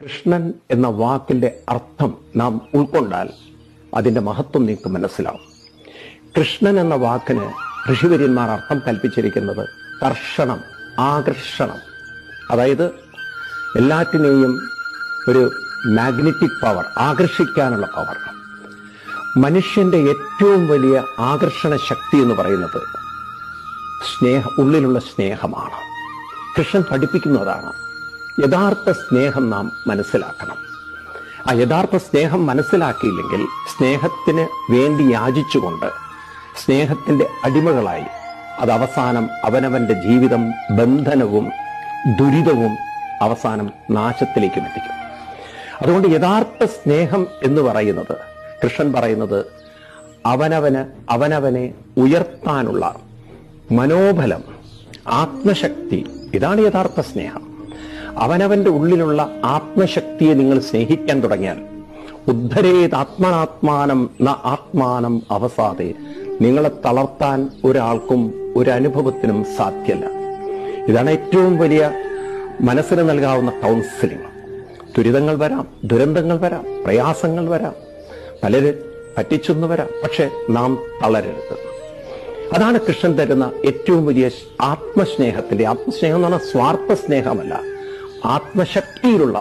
കൃഷ്ണൻ എന്ന വാക്കിന്റെ അർത്ഥം നാം ഉൾക്കൊണ്ടാൽ അതിന്റെ മഹത്വം നിങ്ങൾക്ക് മനസ്സിലാവും. കൃഷ്ണൻ എന്ന വാക്കിന് ഋഷിവര്യന്മാർ അർത്ഥം കൽപ്പിച്ചിരിക്കുന്നത് കർഷണം, ആകർഷണം. അതായത് എല്ലാറ്റിനെയും ഒരു മാഗ്നറ്റിക് പവർ, ആകർഷിക്കാനുള്ള പവർ. മനുഷ്യന്റെ ഏറ്റവും വലിയ ആകർഷണ ശക്തി എന്ന് പറയുന്നത് ഉള്ളിലുള്ള സ്നേഹമാണ്. കൃഷ്ണൻ പഠിപ്പിക്കുന്നതാണ്. യഥാർത്ഥ സ്നേഹം നാം മനസ്സിലാക്കണം. ആ യഥാർത്ഥ സ്നേഹം മനസ്സിലാക്കിയില്ലെങ്കിൽ സ്നേഹത്തിന് വേണ്ടി യാചിച്ചുകൊണ്ട് സ്നേഹത്തിന്റെ അടിമകളായി അത് അവസാനം അവനവന്റെ ജീവിതം ബന്ധനവും ദുരിതവും അവസാനം നാശത്തിലേക്കും എത്തിക്കും. അതുകൊണ്ട് യഥാർത്ഥ സ്നേഹം എന്ന് പറയുന്നത്, കൃഷ്ണൻ പറയുന്നത്, അവനവനെ ഉയർത്താനുള്ള മനോബലം, ആത്മശക്തി, ഇതാണ് യഥാർത്ഥ സ്നേഹം. അവനവന്റെ ഉള്ളിലുള്ള ആത്മശക്തിയെ നിങ്ങൾ സ്നേഹിക്കാൻ തുടങ്ങിയാൽ, ഉദ്ധരേത് ആത്മനാത്മാനം ന ആത്മാനം അവസാദേ, നിങ്ങളെ തളർത്താൻ ഒരാൾക്കും ഒരു അനുഭവത്തിനും സാധ്യമല്ല. ഇതാണ് ഏറ്റവും വലിയ മനസ്സിന് നൽകാവുന്ന കൗൺസിലിംഗ്. ദുരിതങ്ങൾ വരാം, ദുരന്തങ്ങൾ വരാം, പ്രയാസങ്ങൾ വരാം, പലരും പറ്റിച്ചെന്ന് വരാം, പക്ഷെ നാം തളരരുത്. അതാണ് കൃഷ്ണൻ തരുന്ന ഏറ്റവും വലിയ ആത്മസ്നേഹം എന്ന് പറഞ്ഞാൽ സ്വാർത്ഥ സ്നേഹമല്ല, ആത്മശക്തിയിലുള്ള